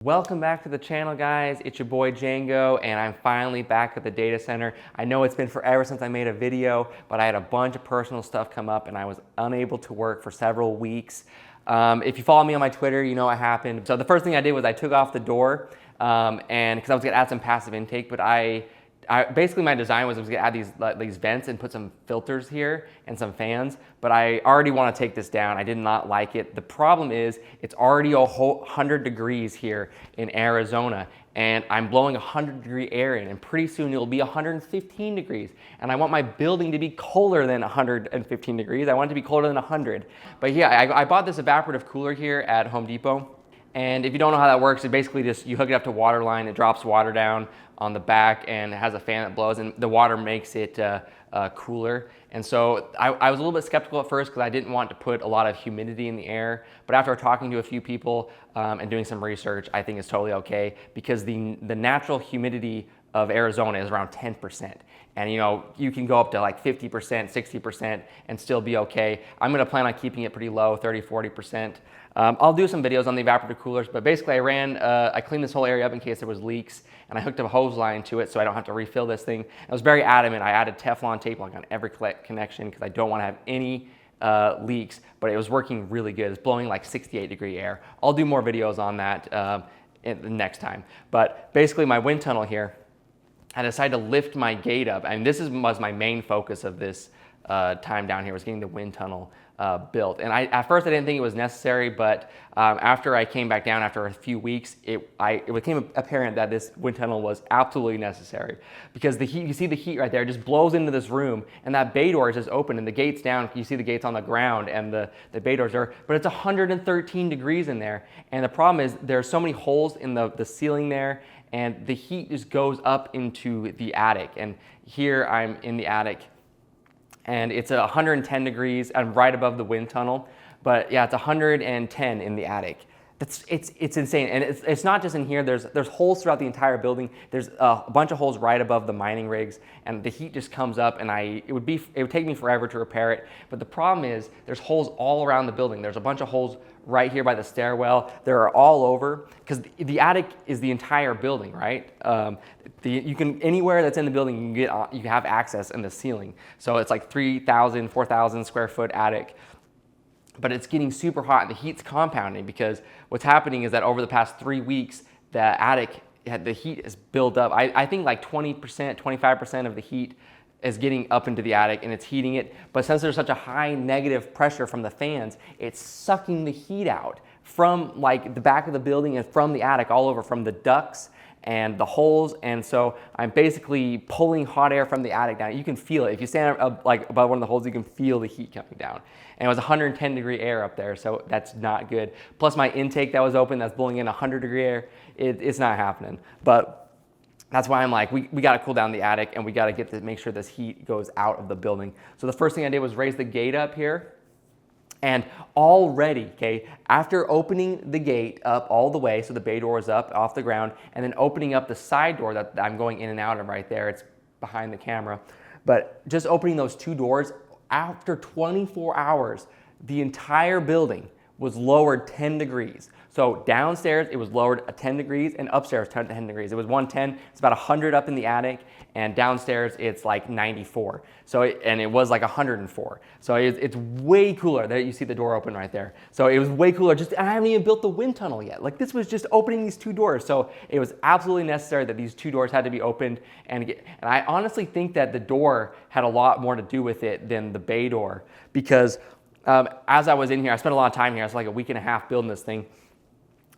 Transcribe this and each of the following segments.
Welcome back to the channel, guys. It's your boy Django, and I'm finally back at the data center. I know it's been forever since I made a video, but I had a bunch of personal stuff come up and I was unable to work for several weeks. If you follow me on my Twitter, you know what happened. So the first thing I did was I took off the door, and because I was gonna add some passive intake, but basically my design was I was gonna add these vents and put some filters here and some fans, but I already want to take this down. I did not like it. The problem is it's already a whole 100 degrees here in Arizona, and I'm blowing 100-degree air in, and pretty soon it'll be 115 degrees. And I want my building to be colder than 115 degrees. I want it to be colder than 100. But yeah, I bought this evaporative cooler here at Home Depot. And if you don't know how that works, it basically just, you hook it up to water line, it drops water down on the back, and it has a fan that blows, and the water makes it cooler. And so I was a little bit skeptical at first because I didn't want to put a lot of humidity in the air. But after talking to a few people and doing some research, I think it's totally okay, because the natural humidity of Arizona is around 10%. And you know, you can go up to like 50%, 60% and still be okay. I'm gonna plan on keeping it pretty low, 30, 40%. I'll do some videos on the evaporative coolers, but basically I cleaned this whole area up in case there was leaks, and I hooked up a hose line to it so I don't have to refill this thing. I was very adamant. I added Teflon tape like on every connection because I don't want to have any leaks, but it was working really good. It's blowing like 68-degree air. I'll do more videos on that the next time. But basically my wind tunnel here, I decided to lift my gate up, and this was my main focus of this time down here, was getting the wind tunnel built. And at first I didn't think it was necessary, but after I came back down after a few weeks, it became apparent that this wind tunnel was absolutely necessary, because the heat, you see the heat right there, just blows into this room, and that bay door is just open and the gate's down. You see the gate's on the ground and the bay doors are, but it's 113 degrees in there. And the problem is there's so many holes in the ceiling there, and the heat just goes up into the attic. And here I'm in the attic, and it's 110 degrees. I'm right above the wind tunnel, but yeah, it's 110 in the attic. It's insane, and it's not just in here. There's holes throughout the entire building. There's a bunch of holes right above the mining rigs, and the heat just comes up, and it would take me forever to repair it. But the problem is there's holes all around the building. There's a bunch of holes right here by the stairwell. They're all over, because the attic is the entire building, right? You can, anywhere that's in the building, you can have access in the ceiling. So it's like 3,000, 4,000 square foot attic. But it's getting super hot, and the heat's compounding, because what's happening is that over the past 3 weeks, the attic, the heat is built up. I think like 20%, 25% of the heat is getting up into the attic, and it's heating it. But since there's such a high negative pressure from the fans, it's sucking the heat out from like the back of the building and from the attic, all over, from the ducts and the holes. And so I'm basically pulling hot air from the attic down. You can feel it. If you stand like above one of the holes, you can feel the heat coming down. And it was 110-degree air up there, so that's not good. Plus my intake that was open, that's blowing in 100-degree air, it's not happening. But that's why I'm like, we got to cool down the attic, and we got to make sure this heat goes out of the building. So the first thing I did was raise the gate up here. And already, okay, after opening the gate up all the way, so the bay door is up off the ground, and then opening up the side door that I'm going in and out of right there, it's behind the camera. But just opening those two doors, after 24 hours, the entire building was lowered 10 degrees. So downstairs, it was lowered 10 degrees, and upstairs 10 degrees. It was 110, it's about 100 up in the attic, and downstairs it's like 94. So, and it was like 104. So it's way cooler. There you see the door open right there. So it was way cooler. I haven't even built the wind tunnel yet. Like, this was just opening these two doors. So it was absolutely necessary that these two doors had to be opened. And I honestly think that the door had a lot more to do with it than the bay door, because as I was in here, I spent a lot of time here. I was like a week and a half building this thing.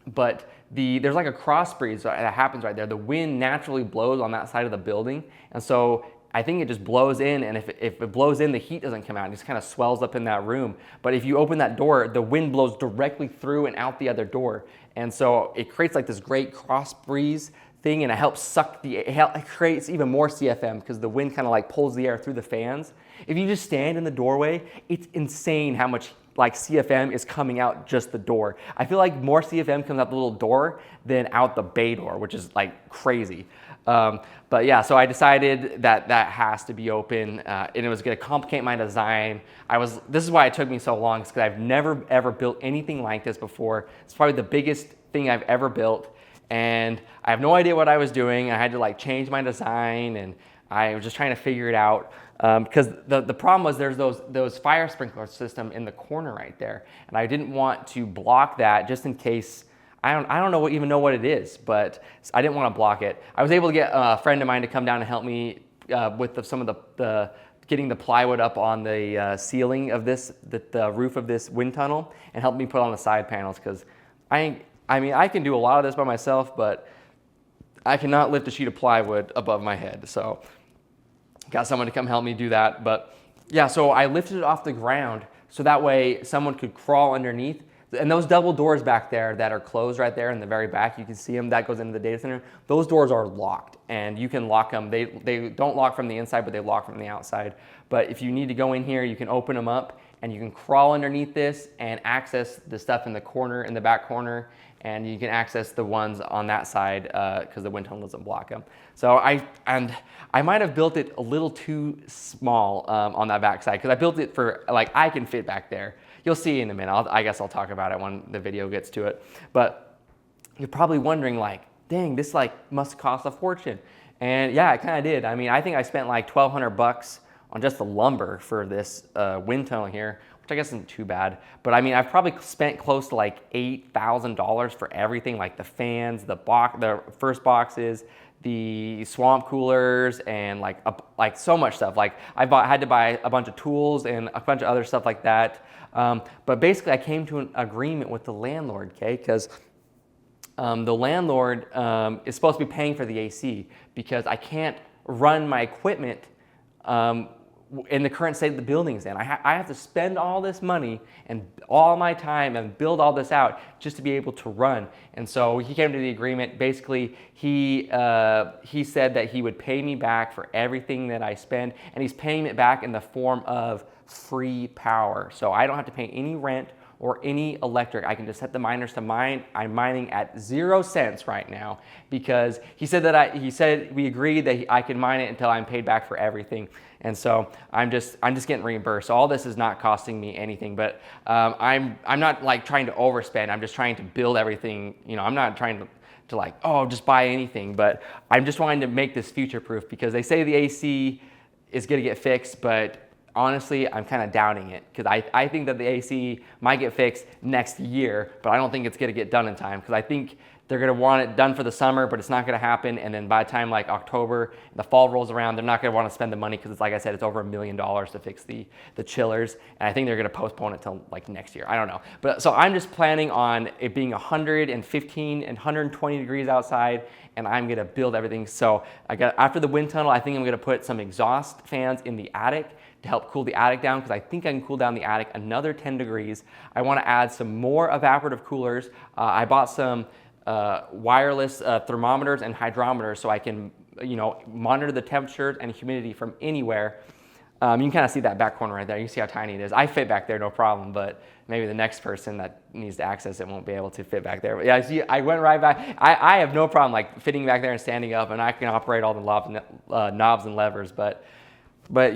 But there's like a cross breeze that happens right there. The wind naturally blows on that side of the building, and so I think it just blows in, and if it blows in, the heat doesn't come out. It just kind of swells up in that room. But if you open that door, the wind blows directly through and out the other door, and so it creates like this great cross breeze thing, and it helps suck it creates even more CFM, because the wind kind of like pulls the air through the fans. If you just stand in the doorway, it's insane how much like CFM is coming out just the door. I feel like more CFM comes out the little door than out the bay door, which is like crazy. But yeah, so I decided that has to be open, and it was gonna complicate my design. This is why it took me so long, because I've never ever built anything like this before. It's probably the biggest thing I've ever built. and I have no idea what I was doing. I had to like change my design, and I was just trying to figure it out. Because the problem was there's those fire sprinkler system in the corner right there, and I didn't want to block that just in case. I don't even know what it is, but I didn't want to block it. I was able to get a friend of mine to come down and help me with some of the getting the plywood up on the ceiling of the roof of this wind tunnel, and help me put on the side panels, because I mean I can do a lot of this by myself, but I cannot lift a sheet of plywood above my head. So got someone to come help me do that. But yeah, so I lifted it off the ground so that way someone could crawl underneath. And those double doors back there that are closed right there in the very back, you can see them, that goes into the data center. Those doors are locked, and you can lock them. They don't lock from the inside, but they lock from the outside. But if you need to go in here, you can open them up, and you can crawl underneath this and access the stuff in the corner, in the back corner, and you can access the ones on that side because the wind tunnel doesn't block them. So I might have built it a little too small on that back side, because I built it for, like, I can fit back there. You'll see in a minute. I guess I'll talk about it when the video gets to it. But you're probably wondering, like, dang, this like must cost a fortune. And yeah, it kind of did. I mean, I think I spent like $1,200 on just the lumber for this wind tunnel here, which I guess isn't too bad. But I mean, I've probably spent close to like $8,000 for everything, like the fans, the first boxes, the swamp coolers, and like so much stuff. Like had to buy a bunch of tools and a bunch of other stuff like that. But basically I came to an agreement with the landlord, okay? Because the landlord is supposed to be paying for the AC, because I can't run my equipment in the current state of the building's in. I have to spend all this money and all my time and build all this out just to be able to run. And so he came to the agreement. Basically, he said that he would pay me back for everything that I spend, and he's paying it back in the form of free power. So I don't have to pay any rent or any electric. I can just set the miners to mine. I'm mining at 0 cents right now, because he said we agreed that I can mine it until I'm paid back for everything. And so I'm just getting reimbursed. So all this is not costing me anything, but I'm not like trying to overspend. I'm just trying to build everything. You know, I'm not trying to like, oh, just buy anything, but I'm just wanting to make this future proof, because they say the AC is gonna get fixed, but honestly, I'm kind of doubting it, because I think that the AC might get fixed next year, but I don't think it's going to get done in time, because I think they're going to want it done for the summer, but it's not going to happen. And then by the time like October, the fall rolls around, they're not going to want to spend the money, because it's, like I said, it's over $1 million to fix the chillers. And I think they're going to postpone it till like next year. I don't know. But so I'm just planning on it being 115 and 120 degrees outside, and I'm going to build everything. So after the wind tunnel, I think I'm going to put some exhaust fans in the attic to help cool the attic down, because I think I can cool down the attic another 10 degrees. I want to add some more evaporative coolers. I bought some wireless thermometers and hydrometers, so I can, you know, monitor the temperature and humidity from anywhere. You can kind of see that back corner right there. You can see how tiny it is. I fit back there, no problem, but maybe the next person that needs to access it won't be able to fit back there. But yeah, see, I went right back. I have no problem like fitting back there and standing up, and I can operate all the knobs and levers, but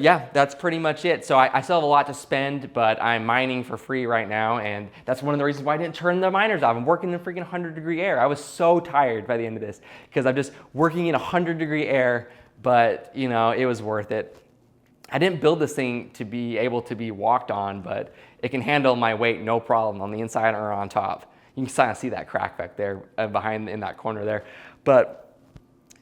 yeah, that's pretty much it. So I still have a lot to spend, but I'm mining for free right now, and that's one of the reasons why I didn't turn the miners off. I'm working in freaking 100-degree air. I was so tired by the end of this, because I'm just working in 100-degree air, but you know, it was worth it. I didn't build this thing to be able to be walked on, but it can handle my weight no problem on the inside or on top. You can kind of see that crack back there behind in that corner there. But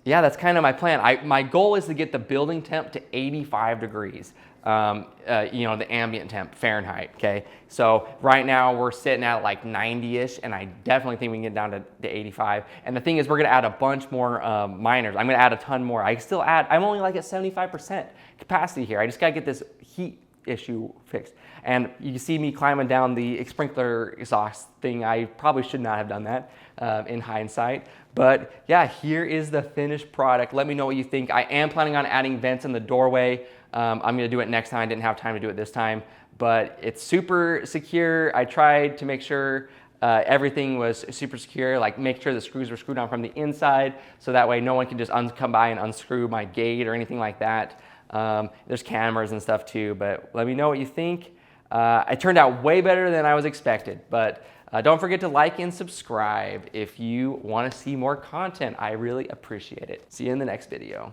yeah, that's kind of my plan. My goal is to get the building temp to 85 degrees, you know, the ambient temp, Fahrenheit, okay? So right now we're sitting at like 90-ish, and I definitely think we can get down to 85. And the thing is, we're gonna add a bunch more miners. I'm gonna add a ton more. I'm only like at 75% capacity here. I just gotta get this heat issue fixed. And you can see me climbing down the sprinkler exhaust thing. I probably should not have done that in hindsight. But yeah, here is the finished product. Let me know what you think. I am planning on adding vents in the doorway. I'm gonna do it next time. I didn't have time to do it this time, but it's super secure. I tried to make sure everything was super secure, like make sure the screws were screwed on from the inside, so that way no one can just come by and unscrew my gate or anything like that. There's cameras and stuff too, but let me know what you think. It turned out way better than I was expected, but Don't forget to like and subscribe if you want to see more content. I really appreciate it. See you in the next video.